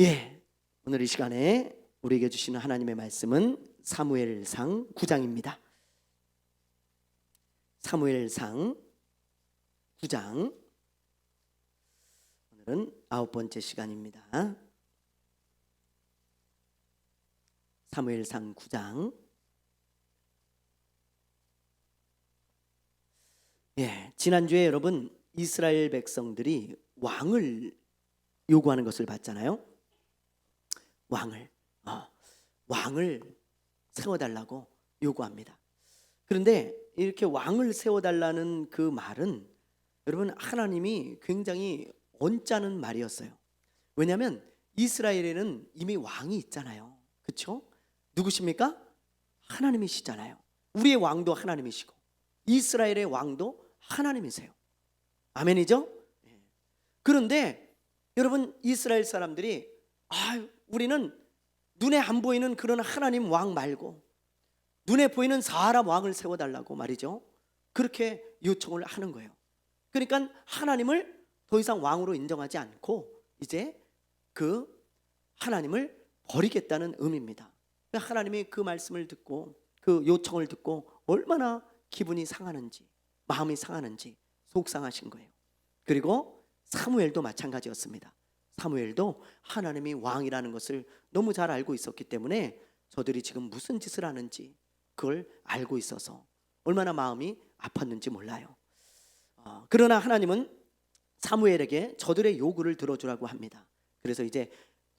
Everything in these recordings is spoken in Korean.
예, 오늘 이 시간에 우리에게 주시는 하나님의 말씀은 사무엘상 9장입니다. 사무엘상 9장, 오늘은 9번째 시간입니다. 사무엘상 9장. 예, 지난주에 여러분 이스라엘 백성들이 왕을 요구하는 것을 봤잖아요. 왕을 세워달라고 요구합니다. 그런데 이렇게 왕을 세워달라는 그 말은 여러분 하나님이 굉장히 언짢은 말이었어요. 왜냐하면 이스라엘에는 이미 왕이 있잖아요. 그렇죠? 누구십니까? 하나님이시잖아요. 우리의 왕도 하나님이시고 이스라엘의 왕도 하나님이세요. 아멘이죠? 그런데 여러분 이스라엘 사람들이 우리는 눈에 안 보이는 그런 하나님 왕 말고 눈에 보이는 사람 왕을 세워달라고 말이죠. 그렇게 요청을 하는 거예요. 그러니까 하나님을 더 이상 왕으로 인정하지 않고 이제 그 하나님을 버리겠다는 의미입니다. 하나님이 그 말씀을 듣고 그 요청을 듣고 얼마나 기분이 상하는지, 마음이 상하는지 속상하신 거예요. 그리고 사무엘도 마찬가지였습니다. 사무엘도 하나님이 왕이라는 것을 너무 잘 알고 있었기 때문에 저들이 지금 무슨 짓을 하는지 그걸 알고 있어서 얼마나 마음이 아팠는지 몰라요. 그러나 하나님은 사무엘에게 저들의 요구를 들어주라고 합니다. 그래서 이제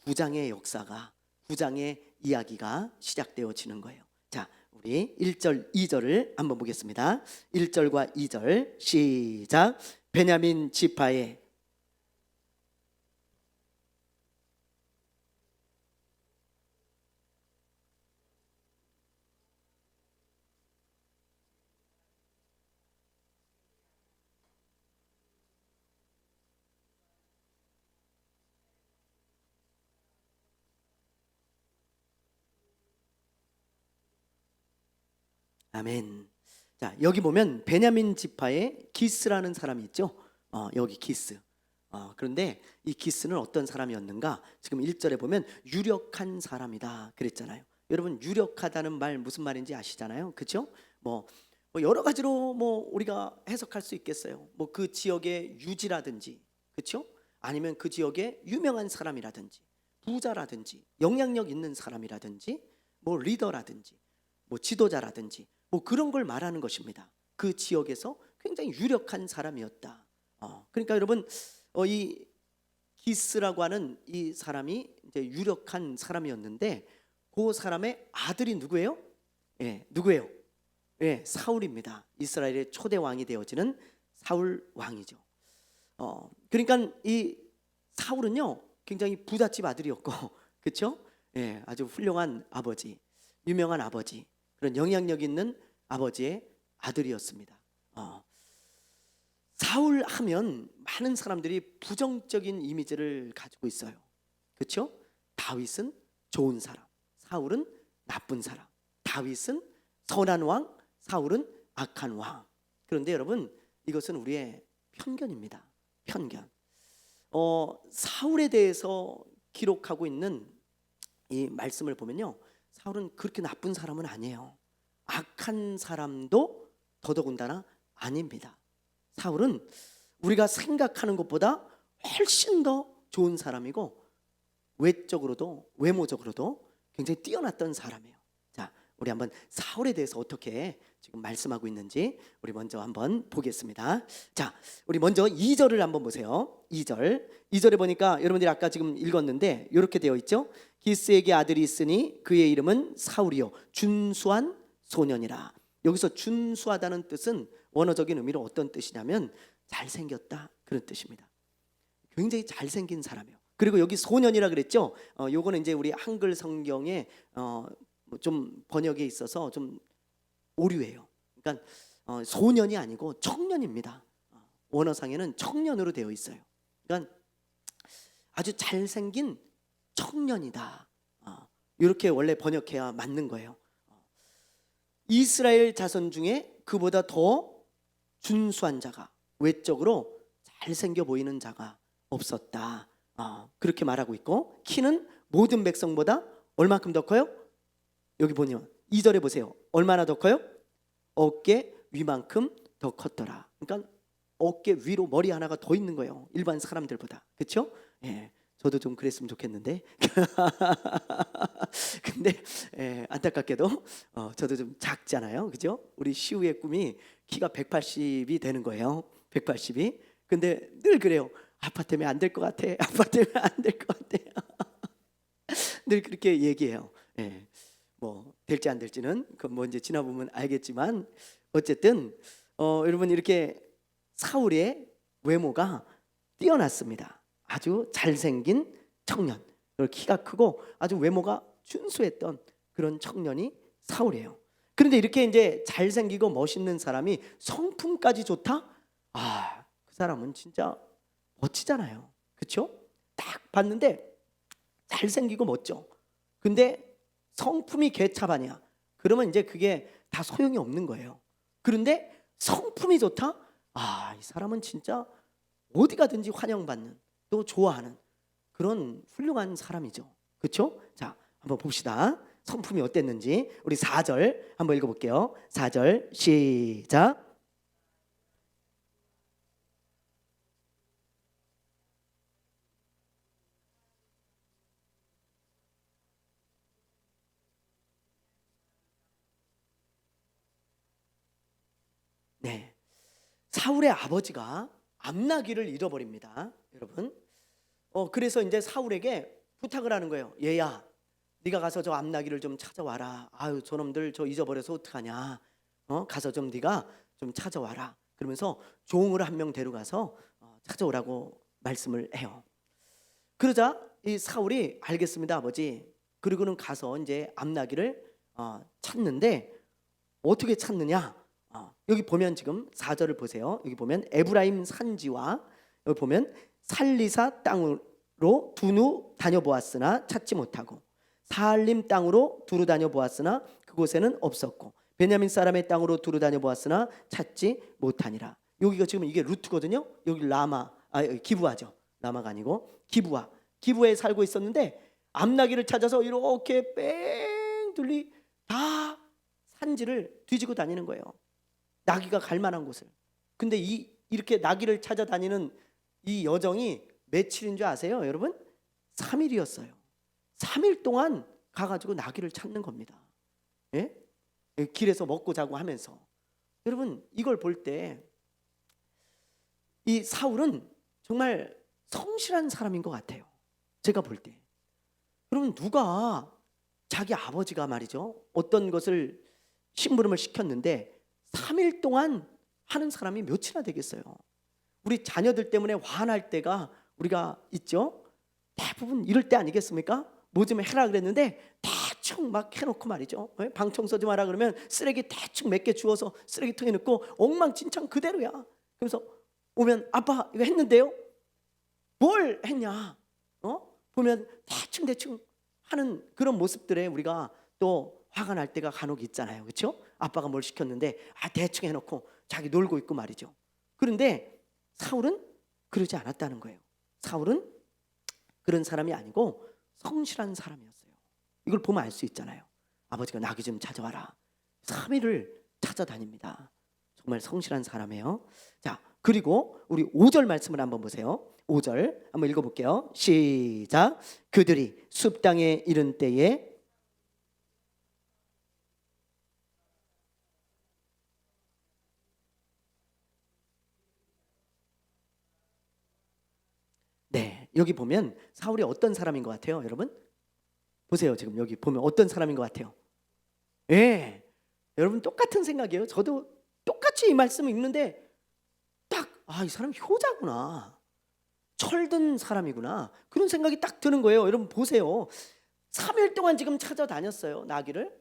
9장의 역사가, 9장의 이야기가 시작되어지는 거예요. 자, 우리 1절, 2절을 한번 보겠습니다. 1절과 2절 시작. 베냐민 지파의 아멘. 자, 여기 보면 베냐민 지파의 기스라는 사람이 있죠. 여기 기스. 그런데 이 기스는 어떤 사람이었는가? 지금 1절에 보면 유력한 사람이다 그랬잖아요. 여러분 유력하다는 말 무슨 말인지 아시잖아요. 그렇죠? 뭐 여러 가지로 우리가 해석할 수 있겠어요. 그 지역의 유지라든지, 그렇죠? 아니면 그 지역의 유명한 사람이라든지, 부자라든지, 영향력 있는 사람이라든지, 리더라든지, 지도자라든지, 그런 걸 말하는 것입니다. 그 지역에서 굉장히 유력한 사람이었다. 그러니까 여러분 이 기스라고 하는 이 사람이 이제 유력한 사람이었는데 그 사람의 아들이 누구예요? 누구예요? 사울입니다. 이스라엘의 초대 왕이 되어지는 사울 왕이죠. 그러니까 이 사울은요 굉장히 부잣집 아들이었고, 그렇죠? 아주 훌륭한 아버지, 유명한 아버지, 그런 영향력 있는 아버지의 아들이었습니다. 사울 하면 많은 사람들이 부정적인 이미지를 가지고 있어요. 그렇죠? 다윗은 좋은 사람, 사울은 나쁜 사람. 다윗은 선한 왕, 사울은 악한 왕. 그런데 여러분 이것은 우리의 편견입니다. 편견. 사울에 대해서 기록하고 있는 이 말씀을 보면요, 사울은 그렇게 나쁜 사람은 아니에요. 악한 사람도 더더군다나 아닙니다. 사울은 우리가 생각하는 것보다 훨씬 더 좋은 사람이고 외적으로도 외모적으로도 굉장히 뛰어났던 사람이에요. 자, 우리 한번 사울에 대해서 어떻게 지금 말씀하고 있는지 우리 먼저 한번 보겠습니다. 자, 우리 먼저 2절을 한번 보세요. 2절에 보니까 여러분들이 아까 지금 읽었는데 이렇게 되어 있죠. 기스에게 아들이 있으니 그의 이름은 사울이요 준수한 소년이라. 여기서 준수하다는 뜻은 원어적인 의미로 어떤 뜻이냐면 잘생겼다 그런 뜻입니다. 굉장히 잘생긴 사람이에요. 그리고 여기 소년이라 그랬죠. 요거는 이제 우리 한글 성경에 좀 번역에 있어서 좀 오류예요. 그러니까 소년이 아니고 청년입니다. 원어상에는 청년으로 되어 있어요. 그러니까 아주 잘생긴 청년이다. 이렇게 원래 번역해야 맞는 거예요. 이스라엘 자손 중에 그보다 더 준수한 자가, 외적으로 잘생겨 보이는 자가 없었다. 그렇게 말하고 있고, 키는 모든 백성보다 얼마큼 더 커요? 여기 보면 2절에 보세요. 얼마나 더 커요? 어깨 위만큼 더 컸더라. 그러니까 어깨 위로 머리 하나가 더 있는 거예요. 일반 사람들보다. 그렇죠? 예. 저도 좀 그랬으면 좋겠는데. 근데 안타깝게도 저도 좀 작잖아요. 그죠? 우리 시우의 꿈이 키가 180이 되는 거예요. 180이. 근데 늘 그래요. 아빠 때문에 안 될 것 같아. 아빠 때문에 안 될 것 같아. 늘 그렇게 얘기해요. 예. 뭐 될지 안 될지는 그건 뭐 이제 지나보면 알겠지만, 어쨌든 여러분, 이렇게 사울의 외모가 뛰어났습니다. 아주 잘생긴 청년, 키가 크고 아주 외모가 준수했던 그런 청년이 사울이에요. 그런데 이렇게 이제 잘생기고 멋있는 사람이 성품까지 좋다? 그 사람은 진짜 멋지잖아요. 그렇죠? 딱 봤는데 잘생기고 멋져. 근데 성품이 개차반이야. 그러면 이제 그게 다 소용이 없는 거예요. 그런데 성품이 좋다? 이 사람은 진짜 어디 가든지 환영받는, 또 좋아하는 그런 훌륭한 사람이죠. 그렇죠? 자, 한번 봅시다. 성품이 어땠는지. 우리 4절 한번 읽어볼게요. 4절 시작. 네, 사울의 아버지가 암나귀를 잃어버립니다, 여러분. 그래서 이제 사울에게 부탁을 하는 거예요. 얘야, 네가 가서 저 암나귀를 좀 찾아와라. 저놈들 저 잊어버려서 어떡하냐. 가서 좀 네가 좀 찾아와라. 그러면서 종을 한 명 데려가서 찾아오라고 말씀을 해요. 그러자 이 사울이 알겠습니다, 아버지. 그리고는 가서 이제 암나귀를 찾는데, 어떻게 찾느냐? 여기 보면 지금 4절을 보세요. 여기 보면 에브라임 산지와 여기 보면 살리사 땅으로 두루 다녀보았으나 찾지 못하고, 사알림 땅으로 두루 다녀보았으나 그곳에는 없었고, 베냐민 사람의 땅으로 두루 다녀보았으나 찾지 못하니라. 여기가 지금 이게 루트거든요. 여기 기브아죠. 라마가 아니고 기브아. 기브아에 살고 있었는데 암나귀를 찾아서 이렇게 뺑둘리 다 산지를 뒤지고 다니는 거예요. 나귀가 갈 만한 곳을. 근데 이렇게 나귀를 찾아다니는 이 여정이 며칠인 줄 아세요, 여러분? 3일이었어요. 3일 동안 가가지고 나귀를 찾는 겁니다. 예? 길에서 먹고 자고 하면서. 여러분, 이걸 볼 때 이 사울은 정말 성실한 사람인 것 같아요. 제가 볼 때. 여러분, 누가 자기 아버지가 말이죠, 어떤 것을 심부름을 시켰는데 3일 동안 하는 사람이 몇이나 되겠어요? 우리 자녀들 때문에 화날 때가 우리가 있죠. 대부분 이럴 때 아니겠습니까? 뭐 좀 해라 그랬는데 대충 막 해놓고 말이죠. 방 청소 좀 하라 그러면 쓰레기 대충 몇 개 주워서 쓰레기통에 넣고 엉망진창 그대로야. 그래서 오면 아빠 이거 했는데요? 뭘 했냐? 보면 대충 하는 그런 모습들에 우리가 또 화가 날 때가 간혹 있잖아요. 그렇죠? 아빠가 뭘 시켰는데 대충 해놓고 자기 놀고 있고 말이죠. 그런데 사울은 그러지 않았다는 거예요. 사울은 그런 사람이 아니고 성실한 사람이었어요. 이걸 보면 알 수 있잖아요. 아버지가 나귀 좀 찾아와라. 3일을 찾아다닙니다. 정말 성실한 사람이에요. 자, 그리고 우리 5절 말씀을 한번 보세요. 5절 한번 읽어볼게요. 시작. 그들이 숲 땅에 이른 때에 네, 여기 보면 사울이 어떤 사람인 것 같아요, 여러분? 보세요. 지금 여기 보면 어떤 사람인 것 같아요? 예, 여러분 똑같은 생각이에요. 저도 똑같이 이 말씀을 읽는데 딱 이 사람 효자구나, 철든 사람이구나, 그런 생각이 딱 드는 거예요. 여러분 보세요. 3일 동안 지금 찾아다녔어요, 나귀를.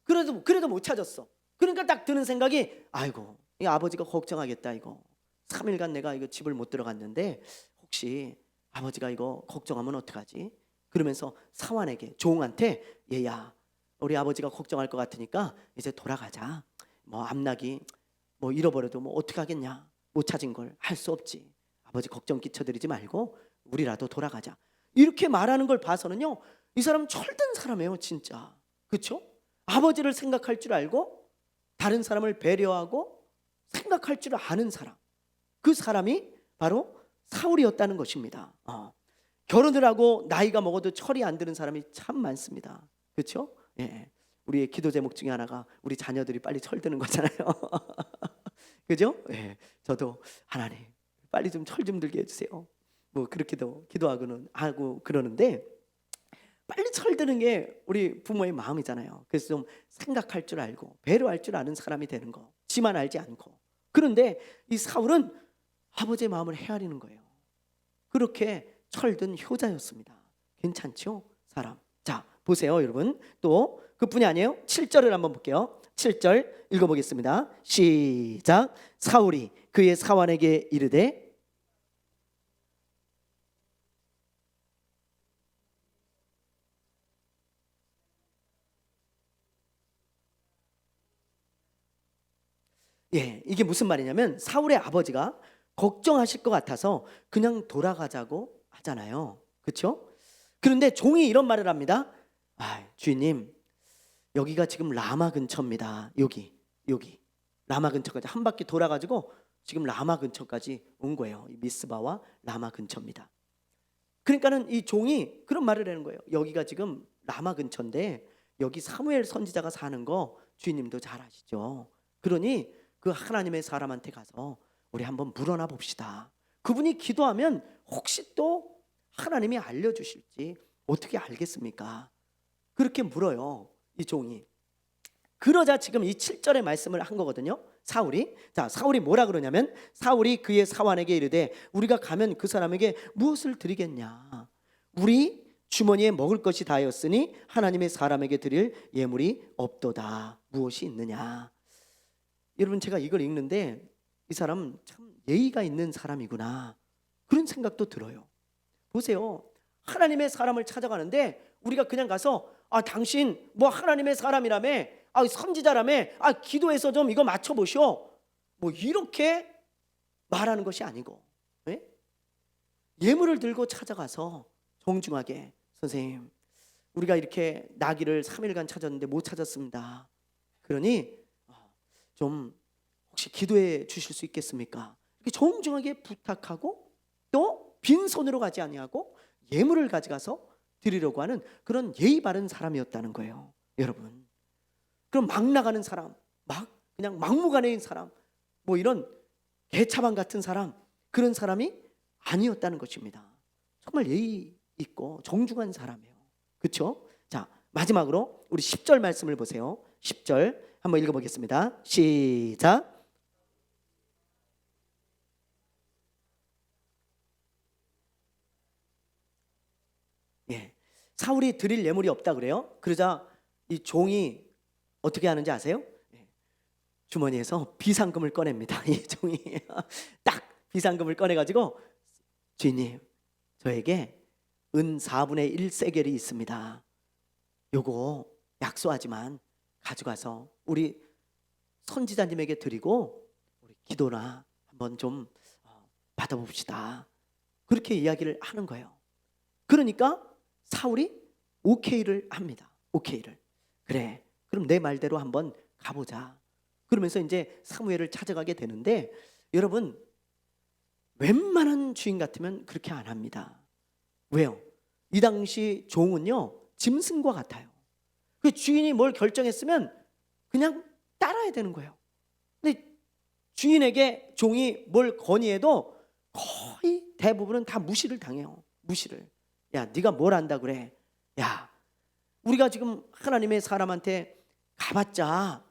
그래도 못 찾았어. 그러니까 딱 드는 생각이, 아이고, 이 아버지가 걱정하겠다. 이거 3일간 내가 이거 집을 못 들어갔는데 혹시 아버지가 이거 걱정하면 어떡하지? 그러면서 사환에게, 종한테, 얘야, 우리 아버지가 걱정할 것 같으니까 이제 돌아가자. 뭐 암나귀 뭐 잃어버려도 뭐 어떡하겠냐, 못 찾은 걸 할 수 없지. 아버지 걱정 끼쳐드리지 말고 우리라도 돌아가자. 이렇게 말하는 걸 봐서는요, 이 사람 철든 사람이에요, 진짜. 그렇죠? 아버지를 생각할 줄 알고 다른 사람을 배려하고 생각할 줄 아는 사람, 그 사람이 바로 사울이었다는 것입니다. 결혼을 하고 나이가 먹어도 철이 안 드는 사람이 참 많습니다. 그렇죠? 예. 우리의 기도 제목 중에 하나가 우리 자녀들이 빨리 철드는 거잖아요. 그죠? 예. 저도 하나님 빨리 좀 철 좀 들게 해주세요. 뭐 그렇게도 기도하고는 하고 그러는데, 빨리 철드는 게 우리 부모의 마음이잖아요. 그래서 좀 생각할 줄 알고 배려할 줄 아는 사람이 되는 거, 지만 알지 않고. 그런데 이 사울은 아버지의 마음을 헤아리는 거예요. 그렇게 철든 효자였습니다. 괜찮죠? 사람. 자, 보세요, 여러분. 또 그뿐이 아니에요. 7절을 한번 볼게요. 7절 읽어보겠습니다. 시작. 사울이 그의 사환에게 이르되, 예, 이게 무슨 말이냐면 사울의 아버지가 걱정하실 것 같아서 그냥 돌아가자고 하잖아요. 그렇죠? 그런데 종이 이런 말을 합니다. 주인님, 여기가 지금 라마 근처입니다. 여기 라마 근처까지 한 바퀴 돌아가지고 지금 라마 근처까지 온 거예요. 미스바와 라마 근처입니다. 그러니까는 이 종이 그런 말을 하는 거예요. 여기가 지금 라마 근처인데 여기 사무엘 선지자가 사는 거 주인님도 잘 아시죠? 그러니 그 하나님의 사람한테 가서 우리 한번 물어나 봅시다. 그분이 기도하면 혹시 또 하나님이 알려주실지 어떻게 알겠습니까? 그렇게 물어요, 이 종이. 그러자 지금 이 7절의 말씀을 한 거거든요. 사울이 뭐라 그러냐면, 사울이 그의 사환에게 이르되 우리가 가면 그 사람에게 무엇을 드리겠냐? 우리 주머니에 먹을 것이 다였으니 하나님의 사람에게 드릴 예물이 없도다. 무엇이 있느냐? 여러분, 제가 이걸 읽는데 이 사람 참 예의가 있는 사람이구나, 그런 생각도 들어요. 보세요, 하나님의 사람을 찾아가는데 우리가 그냥 가서 당신 뭐 하나님의 사람이라며, 선지자라며, 기도해서 좀 이거 맞춰보시오, 뭐 이렇게 말하는 것이 아니고, 네? 예물을 들고 찾아가서 정중하게, 선생님 우리가 이렇게 나귀를 3일간 찾았는데 못 찾았습니다. 그러니 좀 혹시 기도해 주실 수 있겠습니까? 이렇게 정중하게 부탁하고 또 빈손으로 가지 아니하고 예물을 가져가서 드리려고 하는 그런 예의 바른 사람이었다는 거예요, 여러분. 그럼 막 나가는 사람, 그냥 막무가내인 사람, 뭐 이런 개차반 같은 사람, 그런 사람이 아니었다는 것입니다. 정말 예의 있고 정중한 사람이에요. 그렇죠? 자, 마지막으로 우리 10절 말씀을 보세요. 10절 한번 읽어보겠습니다. 시작. 예, 사울이 드릴 예물이 없다 그래요. 그러자 이 종이 어떻게 하는지 아세요? 주머니에서 비상금을 꺼냅니다. 이 종이 딱 비상금을 꺼내가지고, 주인님 저에게 은 4분의 1 세겔이 있습니다. 요거 약소하지만 가져가서 우리 선지자님에게 드리고 우리 기도나 한번 좀 받아봅시다. 그렇게 이야기를 하는 거예요. 그러니까 사울이 오케이를 합니다. 오케이를. 그래, 그럼 내 말대로 한번 가보자. 그러면서 이제 사무엘을 찾아가게 되는데, 여러분 웬만한 주인 같으면 그렇게 안 합니다. 왜요? 이 당시 종은요 짐승과 같아요. 그 주인이 뭘 결정했으면 그냥 따라야 되는 거예요. 근데 주인에게 종이 뭘 건의해도 거의 대부분은 다 무시를 당해요. 무시를. 야, 네가 뭘 안다 그래? 야, 우리가 지금 하나님의 사람한테 가봤자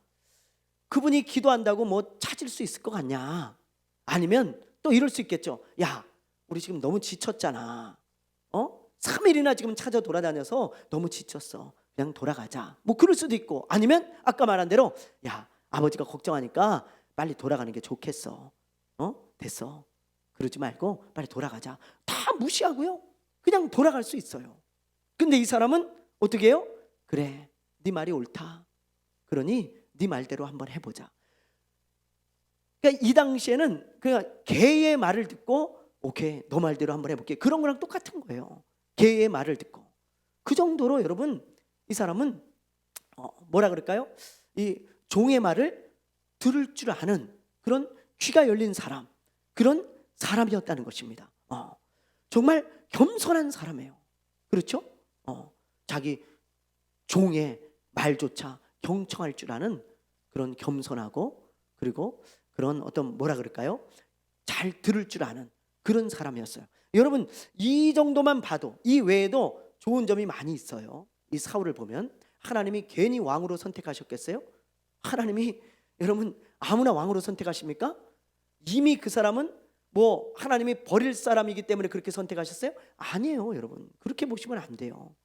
그분이 기도한다고 뭐 찾을 수 있을 것 같냐? 아니면 또 이럴 수 있겠죠. 야, 우리 지금 너무 지쳤잖아. 3일이나 지금 찾아 돌아다녀서 너무 지쳤어. 그냥 돌아가자. 뭐 그럴 수도 있고, 아니면 아까 말한 대로 야, 아버지가 걱정하니까 빨리 돌아가는 게 좋겠어. 됐어. 그러지 말고 빨리 돌아가자. 다 무시하고요, 그냥 돌아갈 수 있어요. 근데 이 사람은 어떻게 해요? 그래, 네 말이 옳다. 그러니 네 말대로 한번 해보자. 그러니까 이 당시에는 그냥 개의 말을 듣고 오케이, 너 말대로 한번 해볼게. 그런 거랑 똑같은 거예요. 개의 말을 듣고. 그 정도로 여러분, 이 사람은 뭐라 그럴까요? 이 종의 말을 들을 줄 아는 그런 귀가 열린 사람, 그런 사람이었다는 것입니다. 정말 겸손한 사람이에요. 그렇죠? 자기 종의 말조차 경청할 줄 아는 그런 겸손하고, 그리고 그런 어떤 뭐라 그럴까요? 잘 들을 줄 아는 그런 사람이었어요. 여러분, 이 정도만 봐도, 이 외에도 좋은 점이 많이 있어요. 이 사울을 보면 하나님이 괜히 왕으로 선택하셨겠어요? 하나님이 여러분 아무나 왕으로 선택하십니까? 이미 그 사람은 뭐 하나님이 버릴 사람이기 때문에 그렇게 선택하셨어요? 아니에요, 여러분. 그렇게 보시면 안 돼요.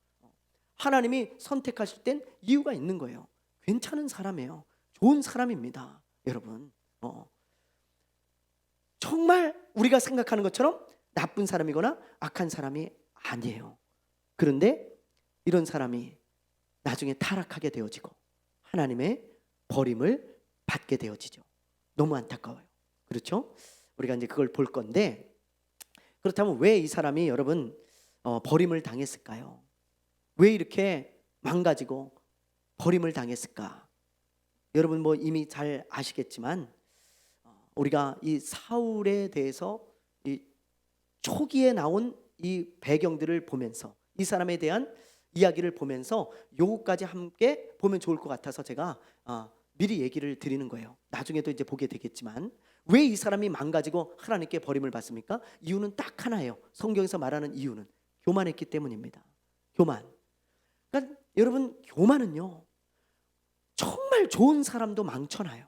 하나님이 선택하실 땐 이유가 있는 거예요. 괜찮은 사람이에요. 좋은 사람입니다, 여러분. 정말 우리가 생각하는 것처럼 나쁜 사람이거나 악한 사람이 아니에요. 그런데 이런 사람이 나중에 타락하게 되어지고 하나님의 버림을 받게 되어지죠. 너무 안타까워요. 그렇죠? 우리가 이제 그걸 볼 건데, 그렇다면 왜 이 사람이 여러분 버림을 당했을까요? 왜 이렇게 망가지고 버림을 당했을까? 여러분 뭐 이미 잘 아시겠지만 우리가 이 사울에 대해서 이 초기에 나온 이 배경들을 보면서, 이 사람에 대한 이야기를 보면서 요거까지 함께 보면 좋을 것 같아서 제가 미리 얘기를 드리는 거예요. 나중에도 이제 보게 되겠지만, 왜 이 사람이 망가지고 하나님께 버림을 받습니까? 이유는 딱 하나예요. 성경에서 말하는 이유는 교만했기 때문입니다. 교만. 그러니까 여러분, 교만은요 정말 좋은 사람도 망쳐놔요.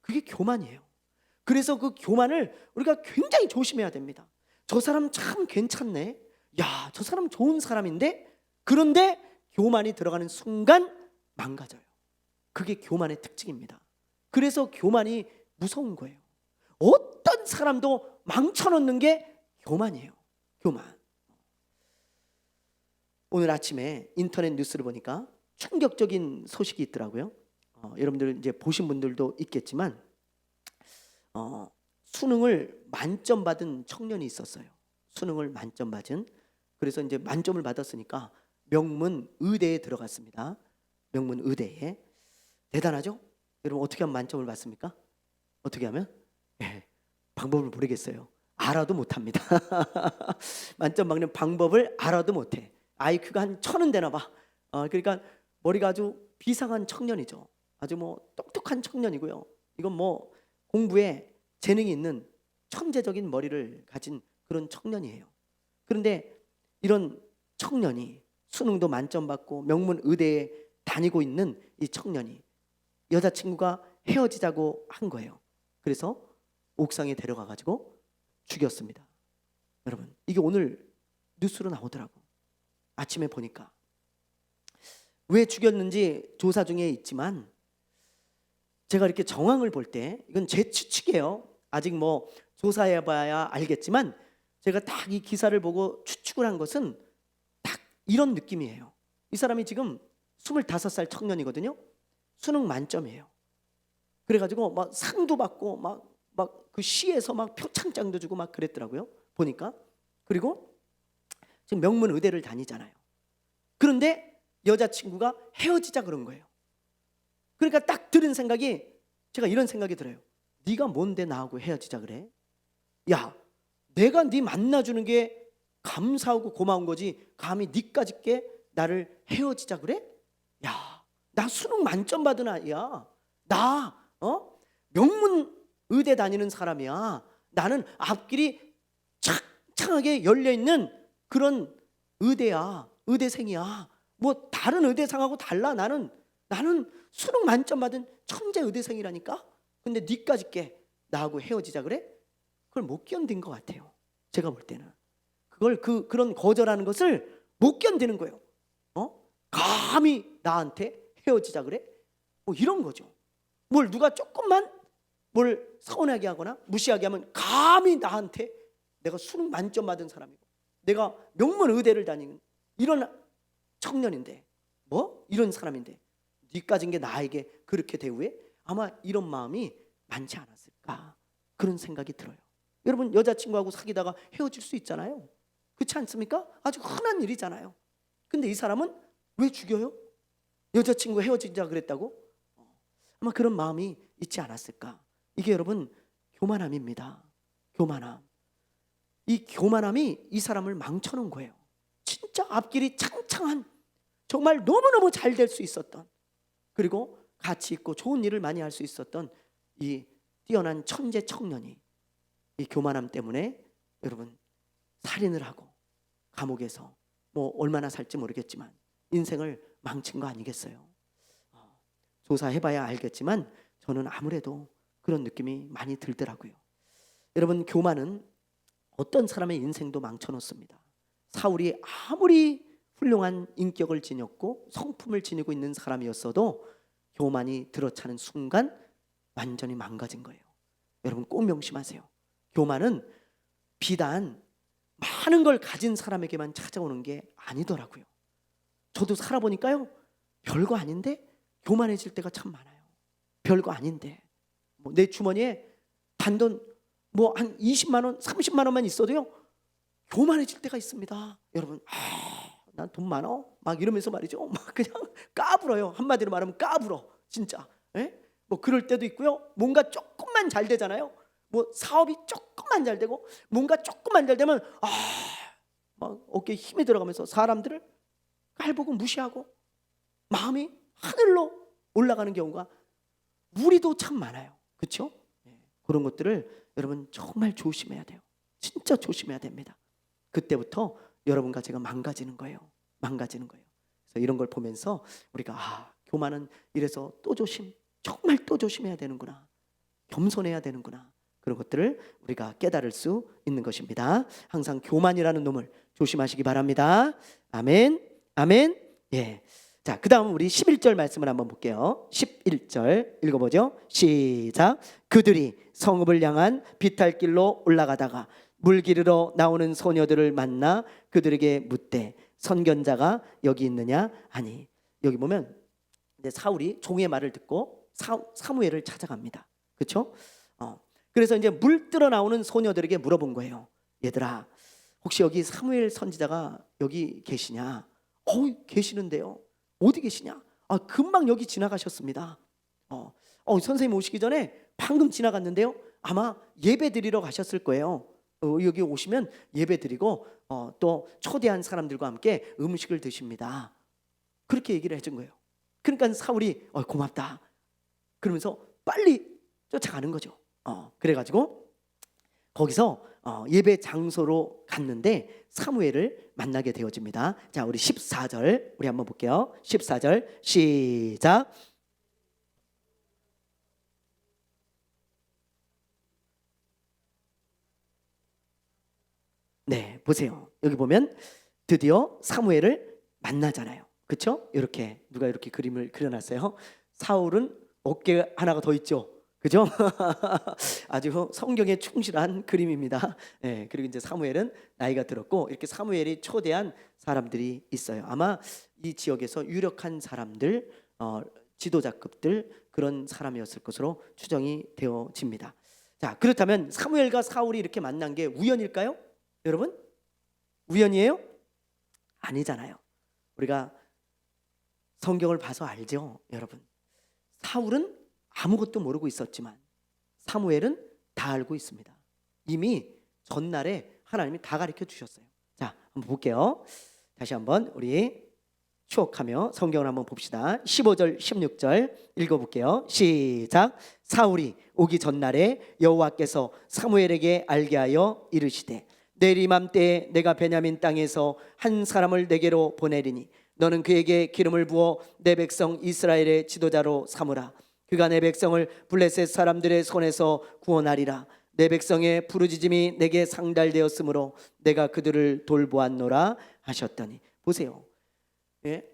그게 교만이에요. 그래서 그 교만을 우리가 굉장히 조심해야 됩니다. 저 사람 참 괜찮네, 야, 저 사람 좋은 사람인데, 그런데 교만이 들어가는 순간 망가져요. 그게 교만의 특징입니다. 그래서 교만이 무서운 거예요. 어떤 사람도 망쳐놓는 게 교만이에요. 교만. 오늘 아침에 인터넷 뉴스를 보니까 충격적인 소식이 있더라고요. 여러분들 이제 보신 분들도 있겠지만 수능을 만점 받은 청년이 있었어요. 수능을 만점 받은. 그래서 이제 만점을 받았으니까 명문 의대에 들어갔습니다. 명문 의대에. 대단하죠? 여러분 어떻게 하면 만점을 받습니까? 어떻게 하면? 방법을 모르겠어요. 알아도 못합니다. 만점 받는 방법을 알아도 못해. IQ가 한 1000은 되나 봐. 그러니까 머리가 아주 비상한 청년이죠. 아주 뭐 똑똑한 청년이고요. 이건 뭐 공부에 재능이 있는 천재적인 머리를 가진 그런 청년이에요. 그런데 이런 청년이 수능도 만점 받고 명문 의대에 다니고 있는 이 청년이 여자친구가 헤어지자고 한 거예요. 그래서 옥상에 데려가 가지고 죽였습니다. 여러분, 이게 오늘 뉴스로 나오더라고. 아침에 보니까. 왜 죽였는지 조사 중에 있지만 제가 이렇게 정황을 볼 때, 이건 제 추측이에요. 아직 뭐 조사해봐야 알겠지만 제가 딱 이 기사를 보고 추측을 한 것은 딱 이런 느낌이에요. 이 사람이 지금 25살 청년이거든요. 수능 만점이에요. 그래가지고 막 상도 받고 막 그 시에서 막 표창장도 주고 막 그랬더라고요. 보니까. 그리고 지금 명문 의대를 다니잖아요. 그런데 여자친구가 헤어지자 그런 거예요. 그러니까 딱 들은 생각이, 제가 이런 생각이 들어요. 네가 뭔데 나하고 헤어지자 그래? 야, 내가 네 만나주는 게 감사하고 고마운 거지, 감히 네까짓게 나를 헤어지자 그래? 야, 나 수능 만점 받은 아이야. 나 명문 의대 다니는 사람이야. 나는 앞길이 창창하게 열려있는 그런 의대야. 의대생이야. 뭐 다른 의대생하고 달라. 나는 수능 만점 받은 천재 의대생이라니까. 근데 네까짓게 나하고 헤어지자 그래? 그걸 못 견딘 것 같아요. 제가 볼 때는 그걸 그런 거절하는 것을 못 견디는 거예요. 감히 나한테 헤어지자 그래? 뭐 이런 거죠. 뭘 누가 조금만 뭘 서운하게 하거나 무시하게 하면 감히 나한테, 내가 수능 만점 받은 사람이고 내가 명문 의대를 다니는 이런 청년인데, 뭐 이런 사람인데 네까진 게 나에게 그렇게 대우해? 아마 이런 마음이 많지 않았을까, 그런 생각이 들어요. 여러분 여자친구하고 사귀다가 헤어질 수 있잖아요. 그렇지 않습니까? 아주 흔한 일이잖아요. 근데 이 사람은 왜 죽여요? 여자친구 헤어지자 그랬다고? 아마 그런 마음이 있지 않았을까. 이게 여러분 교만함입니다. 교만함. 이 교만함이 이 사람을 망쳐놓은 거예요. 진짜 앞길이 창창한, 정말 너무너무 잘 될 수 있었던, 그리고 가치 있고 좋은 일을 많이 할 수 있었던 이 뛰어난 천재 청년이 이 교만함 때문에 여러분 살인을 하고 감옥에서 뭐 얼마나 살지 모르겠지만 인생을 망친 거 아니겠어요? 조사해봐야 알겠지만 저는 아무래도 그런 느낌이 많이 들더라고요. 여러분 교만은 어떤 사람의 인생도 망쳐놓습니다. 사울이 아무리 훌륭한 인격을 지녔고 성품을 지니고 있는 사람이었어도 교만이 들어차는 순간 완전히 망가진 거예요. 여러분 꼭 명심하세요. 교만은 비단 많은 걸 가진 사람에게만 찾아오는 게 아니더라고요. 저도 살아보니까요, 별거 아닌데 교만해질 때가 참 많아요. 별거 아닌데 내 주머니에 단돈 한 20만 원, 30만 원만 있어도요 교만해질 때가 있습니다. 여러분, 난 돈 많어? 막 이러면서 말이죠, 막 그냥 까불어요. 한마디로 말하면 까불어, 진짜. 예? 뭐 그럴 때도 있고요. 뭔가 조금만 잘 되잖아요. 뭐 사업이 조금만 잘 되고 뭔가 조금만 잘 되면 막 어깨에 힘이 들어가면서 사람들을 깔보고 무시하고 마음이 하늘로 올라가는 경우가 우리도 참 많아요. 그렇죠? 그런 것들을 여러분 정말 조심해야 돼요. 진짜 조심해야 됩니다. 그때부터 여러분과 제가 망가지는 거예요. 망가지는 거예요. 그래서 이런 걸 보면서 우리가 교만은 이래서 또 정말 또 조심해야 되는구나. 겸손해야 되는구나. 그런 것들을 우리가 깨달을 수 있는 것입니다. 항상 교만이라는 놈을 조심하시기 바랍니다. 아멘. 아멘. 예. 자, 그다음 우리 11절 말씀을 한번 볼게요. 11절 읽어보죠. 시작. 그들이 성읍을 향한 비탈길로 올라가다가 물 기르러 나오는 소녀들을 만나 그들에게 묻되 선견자가 여기 있느냐 하니. 여기 보면 이제 사울이 종의 말을 듣고 사무엘을 찾아갑니다. 그렇죠? 그래서 이제 물 뜨러 나오는 소녀들에게 물어본 거예요. 얘들아, 혹시 여기 사무엘 선지자가 여기 계시냐? 계시는데요. 어디 계시냐? 금방 여기 지나가셨습니다. 선생님 오시기 전에 방금 지나갔는데요. 아마 예배 드리러 가셨을 거예요. 여기 오시면 예배 드리고 또 초대한 사람들과 함께 음식을 드십니다. 그렇게 얘기를 해준 거예요. 그러니까 사울이 고맙다 그러면서 빨리 쫓아가는 거죠. 그래가지고 거기서 예배 장소로 갔는데 사무엘을 만나게 되어집니다. 자, 우리 14절 우리 한번 볼게요. 14절 시작. 네, 보세요. 여기 보면 드디어 사무엘을 만나잖아요. 그렇죠? 이렇게 누가 이렇게 그림을 그려놨어요. 사울은 어깨 하나가 더 있죠. 그죠? 아주 성경에 충실한 그림입니다. 네, 그리고 이제 사무엘은 나이가 들었고 이렇게 사무엘이 초대한 사람들이 있어요. 아마 이 지역에서 유력한 사람들, 지도자급들 그런 사람이었을 것으로 추정이 되어집니다. 자, 그렇다면 사무엘과 사울이 이렇게 만난 게 우연일까요? 여러분? 우연이에요? 아니잖아요. 우리가 성경을 봐서 알죠, 여러분. 사울은 아무것도 모르고 있었지만 사무엘은 다 알고 있습니다. 이미 전날에 하나님이 다 가르쳐 주셨어요. 자, 한번 볼게요. 다시 한번 우리 추억하며 성경을 한번 봅시다. 15절 16절 읽어볼게요. 시작. 사울이 오기 전날에 여호와께서 사무엘에게 알게 하여 이르시되 내일 이맘때에 내가 베냐민 땅에서 한 사람을 내게로 보내리니 너는 그에게 기름을 부어 내 백성 이스라엘의 지도자로 삼으라. 그가 내 백성을 블레셋 사람들의 손에서 구원하리라. 내 백성의 부르짖음이 내게 상달되었으므로 내가 그들을 돌보았노라 하셨더니. 보세요. 예?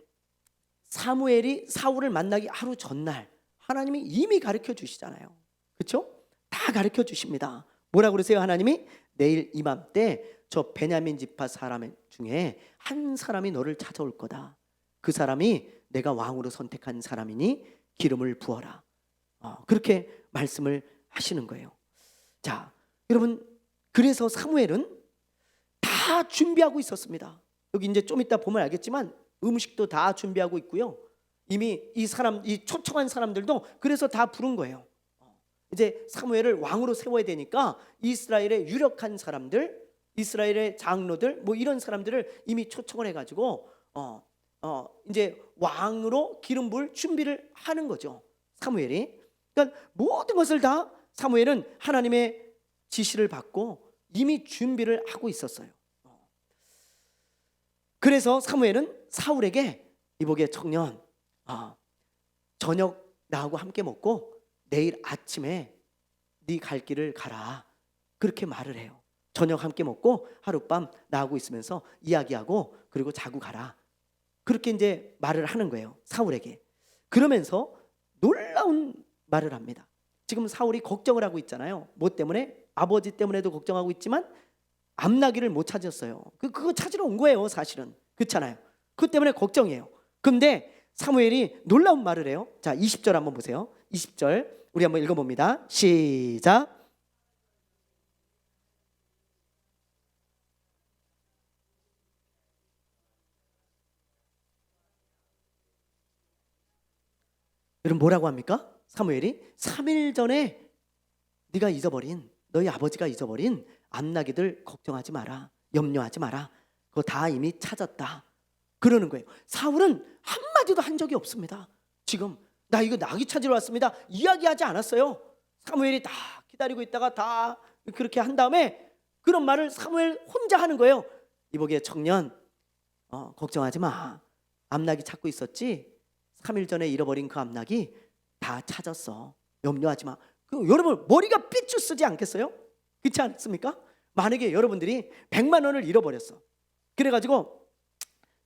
사무엘이 사울을 만나기 하루 전날 하나님이 이미 가르쳐 주시잖아요. 그렇죠? 다 가르쳐 주십니다. 뭐라고 그러세요? 하나님이 내일 이맘때 저 베냐민 지파 사람 중에 한 사람이 너를 찾아올 거다. 그 사람이 내가 왕으로 선택한 사람이니 기름을 부어라. 그렇게 말씀을 하시는 거예요. 자, 여러분 그래서 사무엘은 다 준비하고 있었습니다. 여기 이제 좀 이따 보면 알겠지만 음식도 다 준비하고 있고요. 이미 이 초청한 사람들도 그래서 다 부른 거예요. 이제 사무엘을 왕으로 세워야 되니까 이스라엘의 유력한 사람들, 이스라엘의 장로들 뭐 이런 사람들을 이미 초청을 해가지고 이제 왕으로 기름 부을 준비를 하는 거죠. 사무엘이. 그러니까 모든 것을 다 사무엘은 하나님의 지시를 받고 이미 준비를 하고 있었어요. 그래서 사무엘은 사울에게 이보게 청년, 저녁 나하고 함께 먹고 내일 아침에 네 갈 길을 가라, 그렇게 말을 해요. 저녁 함께 먹고 하룻밤 나하고 있으면서 이야기하고 그리고 자고 가라, 그렇게 이제 말을 하는 거예요, 사울에게. 그러면서 놀라운 말을 합니다. 지금 사울이 걱정을 하고 있잖아요. 뭐 때문에? 아버지 때문에도 걱정하고 있지만 암나귀를 못 찾았어요. 그거 찾으러 온 거예요, 사실은. 그렇잖아요. 그것 때문에 걱정이에요. 근데 사무엘이 놀라운 말을 해요. 자, 20절 한번 보세요. 20절 우리 한번 읽어봅니다. 시작. 여러분 뭐라고 합니까? 사무엘이 3일 전에 네가 잊어버린, 너희 아버지가 잊어버린 암나귀들 걱정하지 마라, 염려하지 마라, 그거 다 이미 찾았다, 그러는 거예요. 사울은 한마디도 한 적이 없습니다. 지금 나 이거 나귀 찾으러 왔습니다 이야기하지 않았어요. 사무엘이 다 기다리고 있다가 다 그렇게 한 다음에 그런 말을 사무엘 혼자 하는 거예요. 이보게 청년, 걱정하지 마, 암나귀 찾고 있었지? 3일 전에 잃어버린 그 암나귀 다 찾았어, 염려하지 마. 여러분 머리가 삐쭉 쓰지 않겠어요? 그렇지 않습니까? 만약에 여러분들이 100만 원을 잃어버렸어. 그래가지고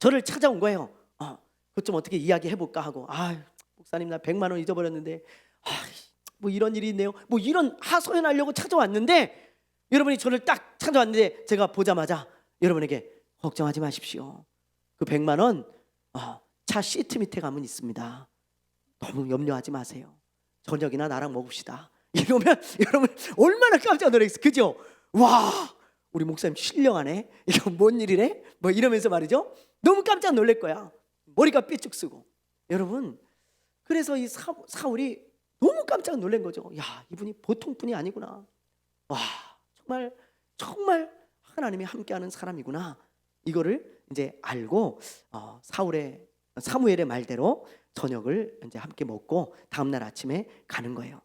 저를 찾아온 거예요. 그것 좀 어떻게 이야기해볼까 하고, 목사님 나 100만 원 잊어버렸는데 뭐 이런 일이 있네요, 뭐 이런 하소연하려고 찾아왔는데, 여러분이 저를 딱 찾아왔는데 제가 보자마자 여러분에게 걱정하지 마십시오, 그 100만 원 차 시트 밑에 가면 있습니다, 너무 염려하지 마세요, 저녁이나 나랑 먹읍시다, 이러면 여러분 얼마나 깜짝 놀라겠어요. 그죠? 와, 우리 목사님 신령하네, 이거 뭔 일이래? 뭐 이러면서 말이죠, 너무 깜짝 놀랄 거야. 머리가 삐쭉 쓰고. 여러분 그래서 이 사울이 너무 깜짝 놀란 거죠. 야, 이분이 보통 분이 아니구나. 와, 정말 하나님이 함께하는 사람이구나. 이거를 이제 알고 사무엘의 말대로 저녁을 이제 함께 먹고 다음날 아침에 가는 거예요.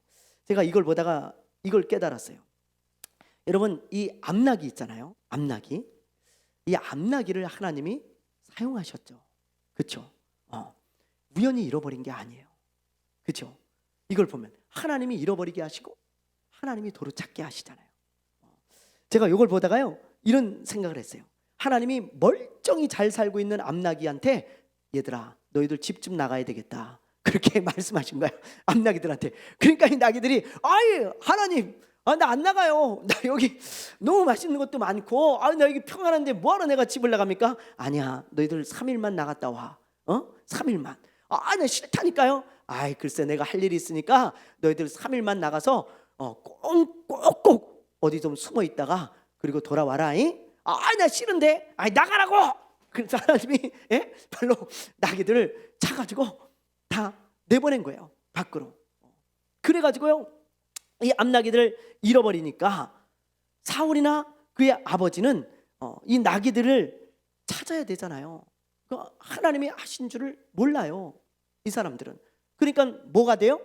제가 이걸 보다가 이걸 깨달았어요. 여러분 이 암나귀 있잖아요. 암나귀. 이 암나귀를 하나님이 사용하셨죠. 그렇죠? 우연히 잃어버린 게 아니에요. 그렇죠? 이걸 보면 하나님이 잃어버리게 하시고 하나님이 도로 찾게 하시잖아요. 제가 이걸 보다가요 이런 생각을 했어요. 하나님이 멀쩡히 잘 살고 있는 암나귀한테 얘들아 너희들 집 좀 나가야 되겠다, 그렇게 말씀하신 거예요, 암나귀들한테. 그러니까 이 나귀들이 하나님 나 안 나가요, 나 여기 너무 맛있는 것도 많고 나 여기 평안한데 뭐하러 내가 집을 나갑니까? 아니야, 너희들 3일만 나갔다 와. 3일만. 나 싫다니까요. 글쎄 내가 할 일이 있으니까 너희들 3일만 나가서 꼭꼭 어디 좀 숨어 있다가 그리고 돌아와라. 나 싫은데. 나가라고. 그래서 하나님이 발로 나귀들을 차가지고 다 내보낸 거예요, 밖으로. 그래가지고요 이 암나귀들을 잃어버리니까 사울이나 그의 아버지는 이 나귀들을 찾아야 되잖아요. 하나님이 하신 줄을 몰라요, 이 사람들은. 그러니까 뭐가 돼요?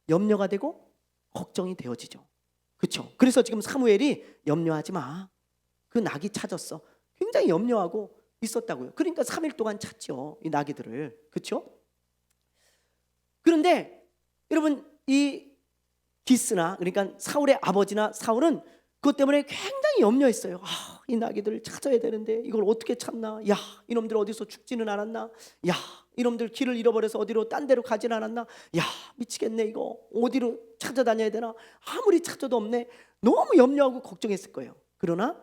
염려가 되고 걱정이 되어지죠. 그렇죠? 그래서 지금 사무엘이 염려하지 마, 그 나귀 찾았어, 굉장히 염려하고 있었다고요. 그러니까 3일 동안 찾죠, 이 나귀들을. 그렇죠? 그런데 여러분 이 기스나, 그러니까 사울의 아버지나 사울은 그것 때문에 굉장히 염려했어요. 이 나귀들을 찾아야 되는데 이걸 어떻게 찾나? 야, 이놈들 어디서 죽지는 않았나? 야, 이놈들 길을 잃어버려서 어디로 딴 데로 가진 않았나? 야, 미치겠네, 이거 어디로 찾아다녀야 되나? 아무리 찾아도 없네. 너무 염려하고 걱정했을 거예요. 그러나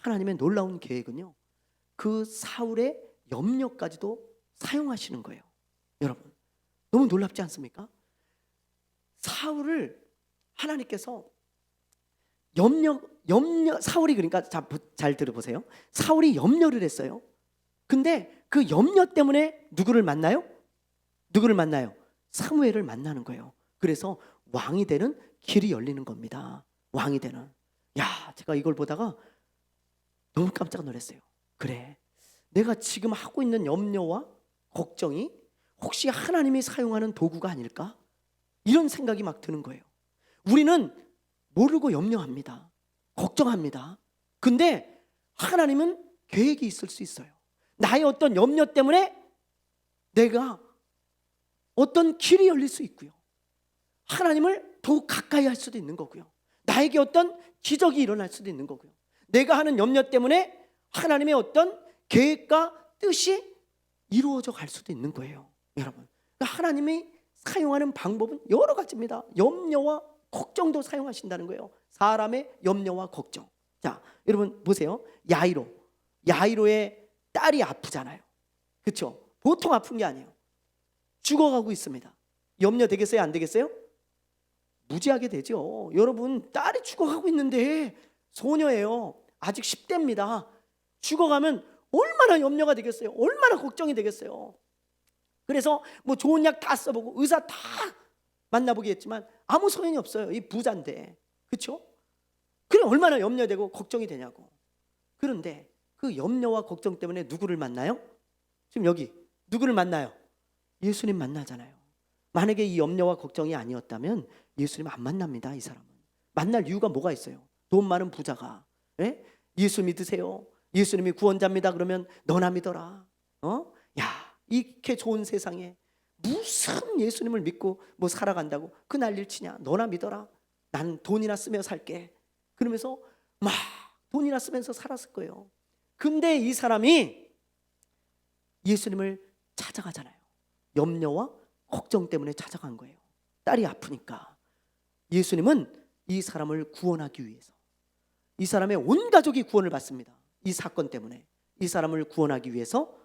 하나님의 놀라운 계획은요, 그 사울의 염려까지도 사용하시는 거예요. 여러분 너무 놀랍지 않습니까? 사울을 하나님께서 염려 사울이 그러니까 잘 들어보세요. 사울이 염려를 했어요. 근데 그 염려 때문에 누구를 만나요? 누구를 만나요? 사무엘을 만나는 거예요. 그래서 왕이 되는 길이 열리는 겁니다. 왕이 되는. 야, 제가 이걸 보다가 너무 깜짝 놀랐어요. 그래, 내가 지금 하고 있는 염려와 걱정이 혹시 하나님이 사용하는 도구가 아닐까? 이런 생각이 막 드는 거예요. 우리는 모르고 염려합니다. 걱정합니다. 근데 하나님은 계획이 있을 수 있어요. 나의 어떤 염려 때문에 내가 어떤 길이 열릴 수 있고요. 하나님을 더욱 가까이 할 수도 있는 거고요. 나에게 어떤 기적이 일어날 수도 있는 거고요. 내가 하는 염려 때문에 하나님의 어떤 계획과 뜻이 이루어져 갈 수도 있는 거예요. 여러분, 하나님이 사용하는 방법은 여러 가지입니다. 염려와 걱정도 사용하신다는 거예요. 사람의 염려와 걱정. 자, 여러분 보세요. 야이로의 딸이 아프잖아요. 그렇죠? 보통 아픈 게 아니에요. 죽어가고 있습니다. 염려 되겠어요? 안 되겠어요? 무지하게 되죠. 여러분, 딸이 죽어가고 있는데 소녀예요. 아직 10대입니다. 죽어가면 얼마나 염려가 되겠어요? 얼마나 걱정이 되겠어요? 그래서 뭐 좋은 약 다 써보고 의사 다 만나보게 했지만 아무 소용이 없어요. 이 부자인데. 그렇죠? 그래 얼마나 염려되고 걱정이 되냐고. 그런데 그 염려와 걱정 때문에 누구를 만나요? 지금 여기 누구를 만나요? 예수님 만나잖아요. 만약에 이 염려와 걱정이 아니었다면 예수님 안 만납니다. 이 사람은. 만날 이유가 뭐가 있어요? 돈 많은 부자가 예수 믿으세요. 예수님이 구원자입니다. 그러면 너나 믿어라. 야, 이렇게 좋은 세상에 무슨 예수님을 믿고 뭐 살아간다고 그 난리를 치냐. 너나 믿어라. 난 돈이나 쓰며 살게. 그러면서 막 돈이나 쓰면서 살았을 거예요. 근데 이 사람이 예수님을 찾아가잖아요. 염려와 걱정 때문에 찾아간 거예요. 딸이 아프니까. 예수님은 이 사람을 구원하기 위해서, 이 사람의 온 가족이 구원을 받습니다. 이 사건 때문에 이 사람을 구원하기 위해서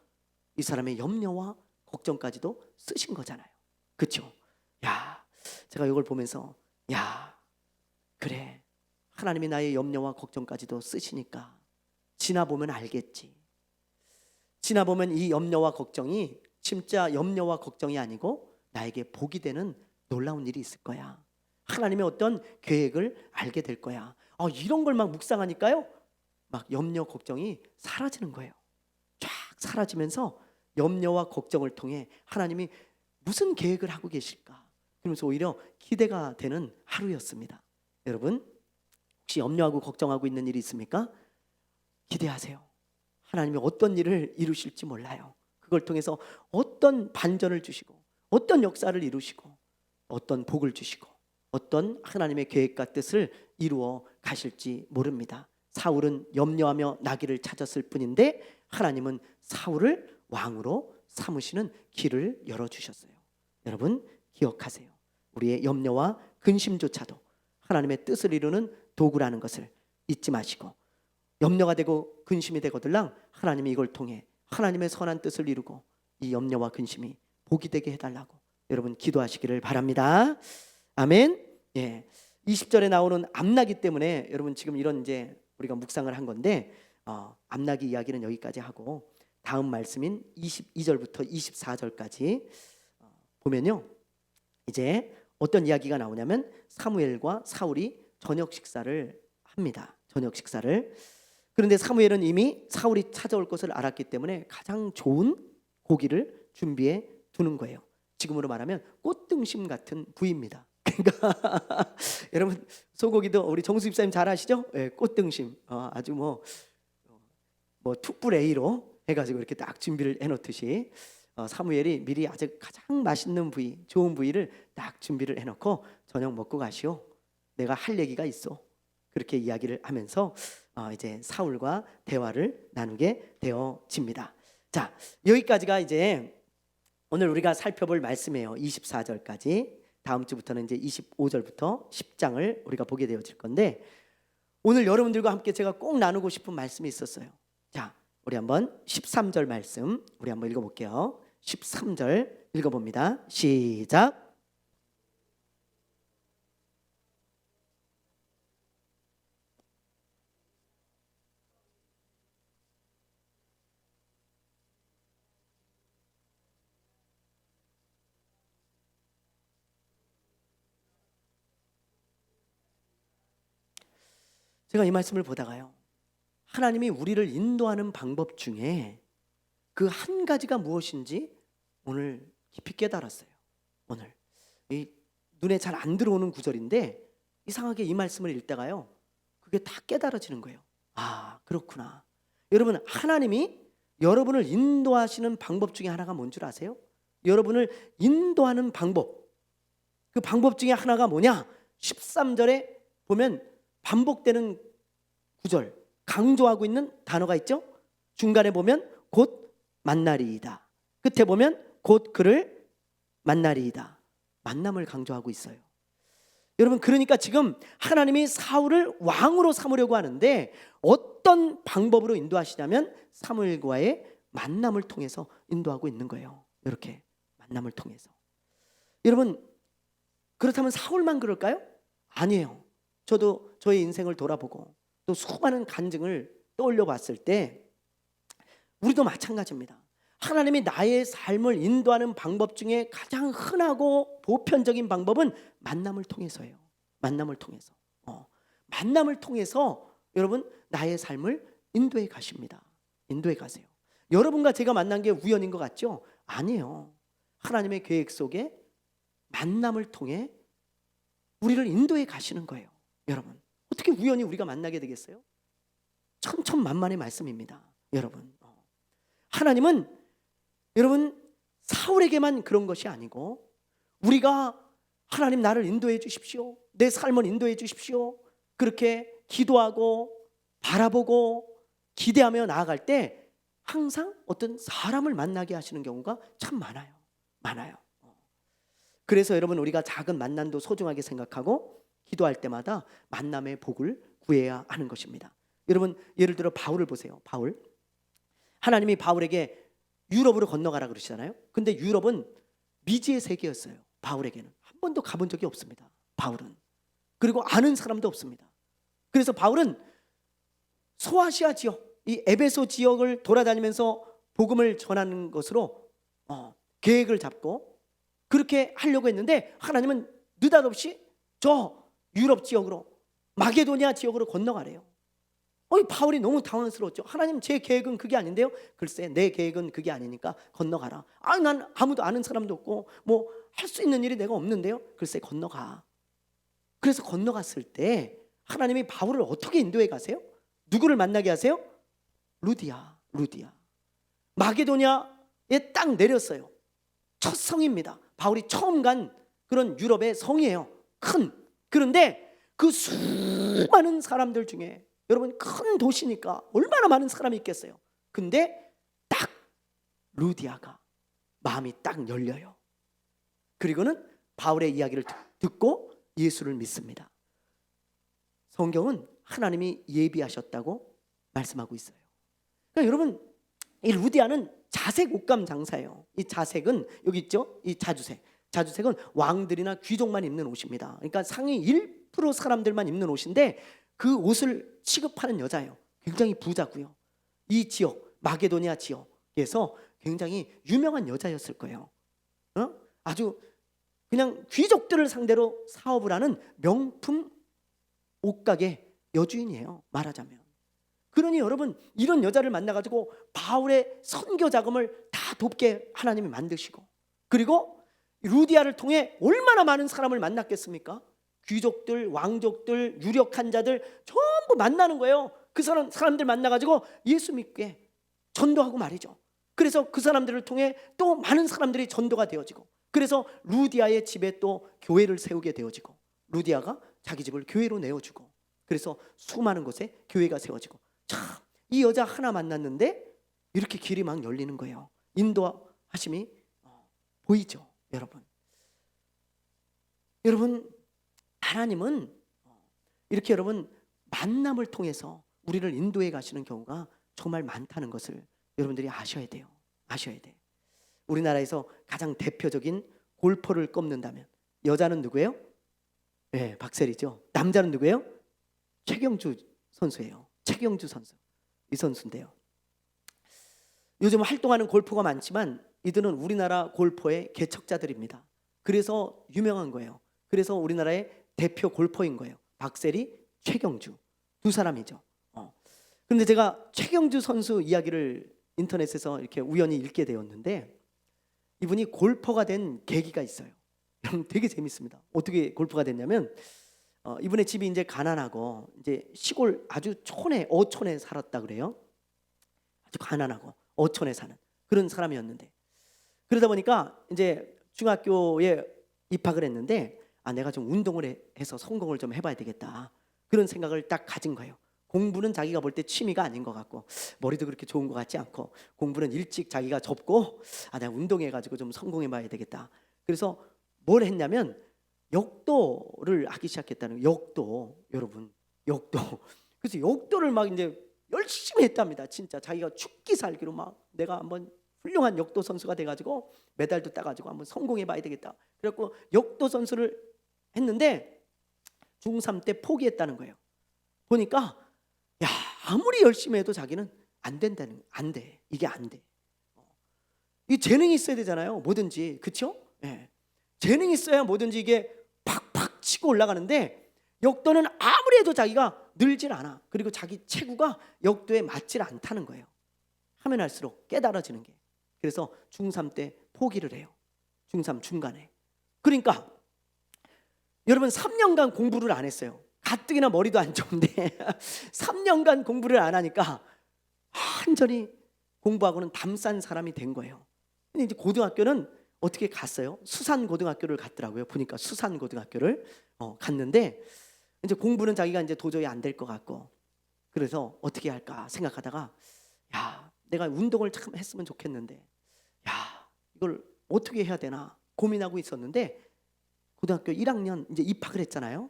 이 사람의 염려와 걱정까지도 쓰신 거잖아요. 그렇죠? 야, 제가 이걸 보면서 야, 그래, 하나님이 나의 염려와 걱정까지도 쓰시니까 지나보면 알겠지. 지나보면 이 염려와 걱정이 진짜 염려와 걱정이 아니고 나에게 복이 되는 놀라운 일이 있을 거야. 하나님의 어떤 계획을 알게 될 거야. 이런 걸 막 묵상하니까요, 막 염려 걱정이 사라지는 거예요. 쫙 사라지면서 염려와 걱정을 통해 하나님이 무슨 계획을 하고 계실까, 그러면서 오히려 기대가 되는 하루였습니다. 여러분, 혹시 염려하고 걱정하고 있는 일이 있습니까? 기대하세요. 하나님이 어떤 일을 이루실지 몰라요. 그걸 통해서 어떤 반전을 주시고 어떤 역사를 이루시고 어떤 복을 주시고 어떤 하나님의 계획과 뜻을 이루어 가실지 모릅니다. 사울은 염려하며 나귀를 찾았을 뿐인데 하나님은 사울을 왕으로 삼으시는 길을 열어주셨어요. 여러분, 기억하세요. 우리의 염려와 근심조차도 하나님의 뜻을 이루는 도구라는 것을 잊지 마시고, 염려가 되고 근심이 되거들랑 하나님이 이걸 통해 하나님의 선한 뜻을 이루고 이 염려와 근심이 복이 되게 해달라고 여러분 기도하시기를 바랍니다. 아멘. 20절에 나오는 암나귀 때문에 여러분 지금 이런 이제 우리가 묵상을 한 건데, 암나귀 이야기는 여기까지 하고 다음 말씀인 22절부터 24절까지 보면요, 이제 어떤 이야기가 나오냐면 사무엘과 사울이 저녁 식사를 합니다. 저녁 식사를. 그런데 사무엘은 이미 사울이 찾아올 것을 알았기 때문에 가장 좋은 고기를 준비해 두는 거예요. 지금으로 말하면 꽃등심 같은 부위입니다. 그러니까 여러분, 소고기도 우리 정수 집사님 잘 아시죠? 꽃등심 아주 뭐 툭불 A로 해가지고 이렇게 딱 준비를 해놓듯이 사무엘이 미리 아주 가장 맛있는 부위, 좋은 부위를 딱 준비를 해놓고 저녁 먹고 가시오. 내가 할 얘기가 있어. 그렇게 이야기를 하면서 이제 사울과 대화를 나누게 되어집니다. 자, 여기까지가 이제 오늘 우리가 살펴볼 말씀이에요. 24절까지. 다음 주부터는 이제 25절부터 10장을 우리가 보게 되어질 건데, 오늘 여러분들과 함께 제가 꼭 나누고 싶은 말씀이 있었어요. 자, 우리 한번 13절 말씀 우리 한번 읽어볼게요. 13절 읽어봅니다. 시작. 제가 이 말씀을 보다가요, 하나님이 우리를 인도하는 방법 중에 그 한 가지가 무엇인지 오늘 깊이 깨달았어요. 오늘 이 눈에 잘 안 들어오는 구절인데 이상하게 이 말씀을 읽다가요, 그게 다 깨달아지는 거예요. 아, 그렇구나. 여러분, 하나님이 여러분을 인도하시는 방법 중에 하나가 뭔 줄 아세요? 여러분을 인도하는 방법, 그 방법 중에 하나가 뭐냐? 13절에 보면 반복되는 구절, 강조하고 있는 단어가 있죠. 중간에 보면 곧 만나리이다, 끝에 보면 곧 그를 만나리이다. 만남을 강조하고 있어요. 여러분, 그러니까 지금 하나님이 사울을 왕으로 삼으려고 하는데 어떤 방법으로 인도하시냐면 사무엘과의 만남을 통해서 인도하고 있는 거예요. 이렇게 만남을 통해서. 여러분, 그렇다면 사울만 그럴까요? 아니에요. 저도 저의 인생을 돌아보고 또 수많은 간증을 떠올려 봤을 때 우리도 마찬가지입니다. 하나님이 나의 삶을 인도하는 방법 중에 가장 흔하고 보편적인 방법은 만남을 통해서예요. 만남을 통해서. 만남을 통해서 여러분 나의 삶을 인도해 가십니다. 인도해 가세요. 여러분과 제가 만난 게 우연인 것 같죠? 아니에요. 하나님의 계획 속에 만남을 통해 우리를 인도해 가시는 거예요. 여러분, 어떻게 우연히 우리가 만나게 되겠어요? 천천만만의 말씀입니다. 여러분, 하나님은 여러분 사울에게만 그런 것이 아니고 우리가 하나님 나를 인도해 주십시오, 내 삶을 인도해 주십시오, 그렇게 기도하고 바라보고 기대하며 나아갈 때 항상 어떤 사람을 만나게 하시는 경우가 참 많아요. 많아요. 그래서 여러분, 우리가 작은 만남도 소중하게 생각하고 기도할 때마다 만남의 복을 구해야 하는 것입니다. 여러분, 예를 들어 바울을 보세요. 바울, 하나님이 바울에게 유럽으로 건너가라 그러시잖아요. 근데 유럽은 미지의 세계였어요. 바울에게는 한 번도 가본 적이 없습니다. 바울은. 그리고 아는 사람도 없습니다. 그래서 바울은 소아시아 지역, 이 에베소 지역을 돌아다니면서 복음을 전하는 것으로 계획을 잡고 그렇게 하려고 했는데 하나님은 느닷없이 저 유럽 지역으로, 마게도니아 지역으로 건너가래요. 바울이 너무 당황스러웠죠. 하나님, 제 계획은 그게 아닌데요. 글쎄, 내 계획은 그게 아니니까 건너가라. 난 아무도 아는 사람도 없고 뭐 할 수 있는 일이 내가 없는데요. 글쎄, 건너가. 그래서 건너갔을 때 하나님이 바울을 어떻게 인도해 가세요? 누구를 만나게 하세요? 루디아. 마게도니아에 딱 내렸어요. 첫 성입니다. 바울이 처음 간 그런 유럽의 성이에요. 큰. 그런데 그 수많은 사람들 중에, 여러분, 큰 도시니까 얼마나 많은 사람이 있겠어요. 근데 딱 루디아가 마음이 딱 열려요. 그리고는 바울의 이야기를 듣고 예수를 믿습니다. 성경은 하나님이 예비하셨다고 말씀하고 있어요. 그러니까 여러분, 이 루디아는 자색 옷감 장사예요. 이 자색은 여기 있죠? 이 자주색은 왕들이나 귀족만 입는 옷입니다. 그러니까 상위 1% 사람들만 입는 옷인데 그 옷을 취급하는 여자예요. 굉장히 부자고요. 이 지역, 마게도니아 지역에서 굉장히 유명한 여자였을 거예요. 아주 그냥 귀족들을 상대로 사업을 하는 명품 옷가게 여주인이에요, 말하자면. 그러니 여러분, 이런 여자를 만나가지고 바울의 선교 자금을 다 돕게 하나님이 만드시고, 그리고 루디아를 통해 얼마나 많은 사람을 만났겠습니까? 귀족들, 왕족들, 유력한 자들 전부 만나는 거예요. 그 사람들 만나가지고 예수 믿게 전도하고 말이죠. 그래서 그 사람들을 통해 또 많은 사람들이 전도가 되어지고, 그래서 루디아의 집에 또 교회를 세우게 되어지고, 루디아가 자기 집을 교회로 내어주고, 그래서 수많은 곳에 교회가 세워지고, 참, 이 여자 하나 만났는데 이렇게 길이 막 열리는 거예요. 인도하심이 보이죠, 여러분. 여러분, 하나님은 이렇게 여러분 만남을 통해서 우리를 인도해 가시는 경우가 정말 많다는 것을 여러분들이 아셔야 돼요. 아셔야 돼. 우리나라에서 가장 대표적인 골퍼를 꼽는다면 여자는 누구예요? 네, 박세리죠. 남자는 누구예요? 최경주 선수예요. 최경주 선수. 이 선수인데요. 요즘 활동하는 골퍼가 많지만 이들은 우리나라 골퍼의 개척자들입니다. 그래서 유명한 거예요. 그래서 우리나라의 대표 골퍼인 거예요. 박세리, 최경주. 두 사람이죠. 그런데 제가 최경주 선수 이야기를 인터넷에서 이렇게 우연히 읽게 되었는데 이분이 골퍼가 된 계기가 있어요. 되게 재밌습니다. 어떻게 골퍼가 됐냐면 이분의 집이 이제 가난하고 이제 시골 아주 촌에 어촌에 살았다 그래요. 아주 가난하고 어촌에 사는 그런 사람이었는데 그러다 보니까 이제 중학교에 입학을 했는데 내가 좀 운동을 해서 성공을 좀 해봐야 되겠다 그런 생각을 딱 가진 거예요. 공부는 자기가 볼 때 취미가 아닌 것 같고 머리도 그렇게 좋은 것 같지 않고 공부는 일찍 자기가 접고 내가 운동해가지고 좀 성공해봐야 되겠다. 그래서 뭘 했냐면 역도를 하기 시작했다는 거예요. 역도 여러분 역도. 그래서 역도를 막 이제 열심히 했답니다. 진짜 자기가 죽기 살기로 막 내가 한번 훌륭한 역도 선수가 돼가지고 메달도 따가지고 한번 성공해봐야 되겠다. 그래갖고 역도 선수를 했는데 중3 때 포기했다는 거예요. 보니까 야 아무리 열심히 해도 자기는 안 된다는 안 돼. 이게 안 돼. 이 재능이 있어야 되잖아요. 뭐든지 그렇죠? 예. 재능이 있어야 뭐든지 이게 팍팍 치고 올라가는데 역도는 아무리 해도 자기가 늘질 않아. 그리고 자기 체구가 역도에 맞질 않다는 거예요. 하면 할수록 깨달아지는 게. 그래서 중3 때 포기를 해요. 중3 중간에. 그러니까 여러분 3년간 공부를 안 했어요. 가뜩이나 머리도 안 좋은데 3년간 공부를 안 하니까 완전히 공부하고는 담싼 사람이 된 거예요. 근데 이제 고등학교는 어떻게 갔어요? 수산고등학교를 갔더라고요. 보니까 수산고등학교를 갔는데 이제 공부는 자기가 이제 도저히 안 될 것 같고 그래서 어떻게 할까 생각하다가 야 내가 운동을 참 했으면 좋겠는데 야 이걸 어떻게 해야 되나 고민하고 있었는데 고등학교 1학년 이제 입학을 했잖아요.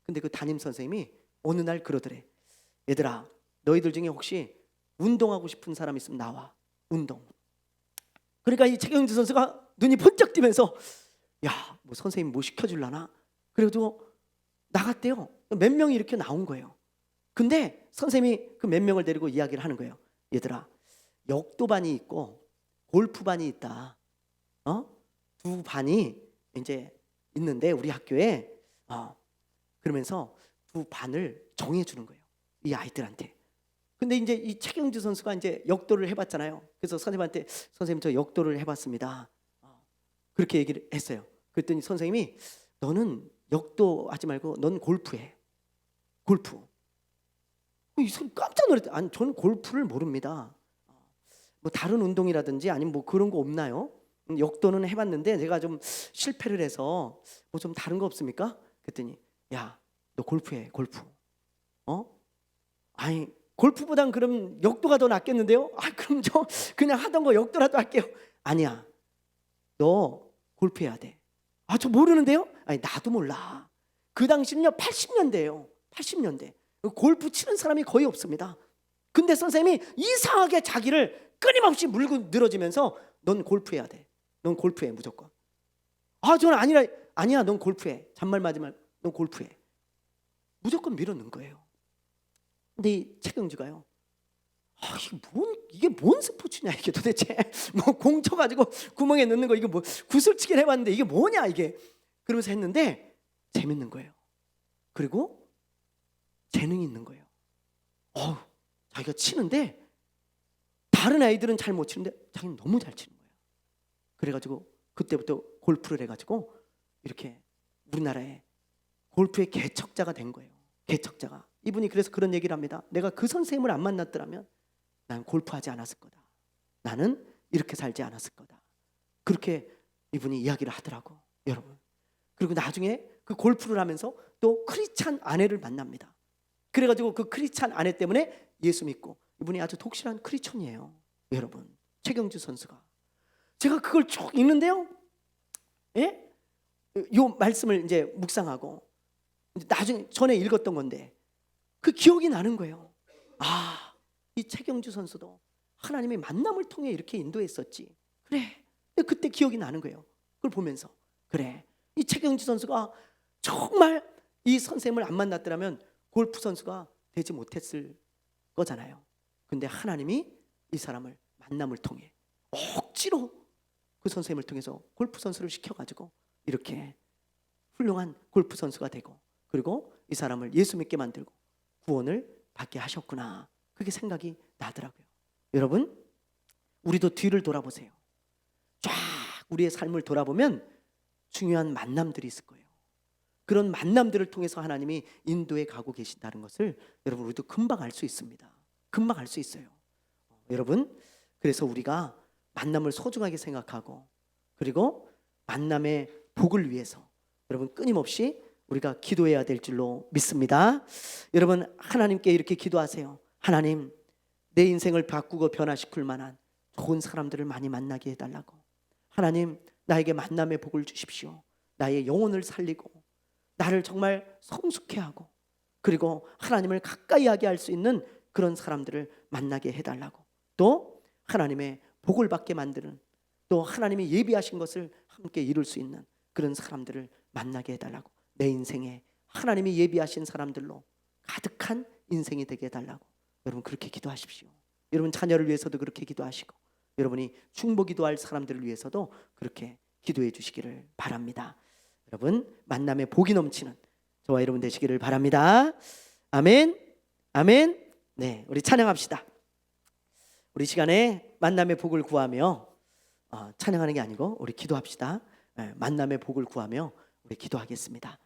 근데 그 담임 선생님이 어느 날 그러더래. 얘들아 너희들 중에 혹시 운동하고 싶은 사람 있으면 나와. 운동. 그러니까 이 최경주 선수가 눈이 번쩍 뜨면서 야 뭐 선생님 뭐 시켜줄라나 그래도 나갔대요. 몇 명이 이렇게 나온 거예요. 근데 선생님이 그 몇 명을 데리고 이야기를 하는 거예요. 얘들아 역도반이 있고 골프반이 있다. 두 반이 이제 있는데 우리 학교에 그러면서 두 반을 정해주는 거예요. 이 아이들한테. 근데 이제 이 최경주 선수가 이제 역도를 해봤잖아요. 그래서 선생님한테 선생님 저 역도를 해봤습니다. 그렇게 얘기를 했어요. 그랬더니 선생님이 너는 역도 하지 말고 넌 골프해. 골프. 이 사람 깜짝 놀랐대. 아니 저는 골프를 모릅니다. 뭐 다른 운동이라든지 아니면 뭐 그런 거 없나요? 역도는 해봤는데 제가 좀 실패를 해서 뭐 좀 다른 거 없습니까? 그랬더니 야 너 골프해 골프. 아니 골프보단 그럼 역도가 더 낫겠는데요? 그럼 저 그냥 하던 거 역도라도 할게요. 아니야 너 골프해야 돼. 저 모르는데요? 아니 나도 몰라. 그 당시는요 80년대예요. 80년대 골프 치는 사람이 거의 없습니다. 근데 선생님이 이상하게 자기를 끊임없이 물고 늘어지면서 넌 골프해야 돼. 넌 골프해 무조건. 저는 아니야 넌 골프해. 잔말 맞지 말고 넌 골프해. 무조건 밀어넣은 거예요. 근데 이 최경주가요. 이게 뭔 스포츠냐 이게 도대체. 뭐 공 쳐가지고 구멍에 넣는 거 이게 뭐 구슬치기 해봤는데 이게 뭐냐 이게. 그러면서 했는데 재밌는 거예요. 그리고 재능이 있는 거예요. 자기가 치는데 다른 아이들은 잘 못 치는데 자기는 너무 잘 치는 거예요. 그래가지고 그때부터 골프를 해가지고 이렇게 우리나라에 골프의 개척자가 된 거예요. 개척자가. 이분이 그래서 그런 얘기를 합니다. 내가 그 선생님을 안 만났더라면 난 골프하지 않았을 거다. 나는 이렇게 살지 않았을 거다. 그렇게 이분이 이야기를 하더라고 여러분. 그리고 나중에 그 골프를 하면서 또 크리스찬 아내를 만납니다. 그래가지고 그 크리스찬 아내 때문에 예수 믿고 이분이 아주 독실한 크리스천이에요 여러분. 최경주 선수가. 제가 그걸 쭉 읽는데요. 예? 요 말씀을 이제 묵상하고 나중에 전에 읽었던 건데 그 기억이 나는 거예요. 이 최경주 선수도 하나님의 만남을 통해 이렇게 인도했었지. 그래. 그때 기억이 나는 거예요. 그걸 보면서 그래. 이 최경주 선수가 정말 이 선생님을 안 만났더라면 골프 선수가 되지 못했을 거잖아요. 근데 하나님이 이 사람을 만남을 통해 억지로 그 선생님을 통해서 골프 선수를 시켜가지고 이렇게 훌륭한 골프 선수가 되고 그리고 이 사람을 예수 믿게 만들고 구원을 받게 하셨구나. 그게 생각이 나더라고요. 여러분, 우리도 뒤를 돌아보세요. 쫙 우리의 삶을 돌아보면 중요한 만남들이 있을 거예요. 그런 만남들을 통해서 하나님이 인도에 가고 계신다는 것을 여러분 우리도 금방 알 수 있습니다. 금방 알 수 있어요. 여러분, 그래서 우리가 만남을 소중하게 생각하고 그리고 만남의 복을 위해서 여러분 끊임없이 우리가 기도해야 될 줄로 믿습니다. 여러분, 하나님께 이렇게 기도하세요. 하나님, 내 인생을 바꾸고 변화시킬 만한 좋은 사람들을 많이 만나게 해달라고. 하나님, 나에게 만남의 복을 주십시오. 나의 영혼을 살리고 나를 정말 성숙해 하고 그리고 하나님을 가까이 하게 할 수 있는 그런 사람들을 만나게 해달라고. 또 하나님의 복을 받게 만드는, 또 하나님이 예비하신 것을 함께 이룰 수 있는 그런 사람들을 만나게 해달라고. 내 인생에 하나님이 예비하신 사람들로 가득한 인생이 되게 해달라고. 여러분 그렇게 기도하십시오. 여러분 자녀를 위해서도 그렇게 기도하시고 여러분이 중보 기도할 사람들을 위해서도 그렇게 기도해 주시기를 바랍니다. 여러분 만남의 복이 넘치는 저와 여러분 되시기를 바랍니다. 아멘, 아멘. 네, 우리 찬양합시다. 우리 시간에 만남의 복을 구하며 찬양하는 게 아니고 우리 기도합시다. 만남의 복을 구하며 우리 기도하겠습니다.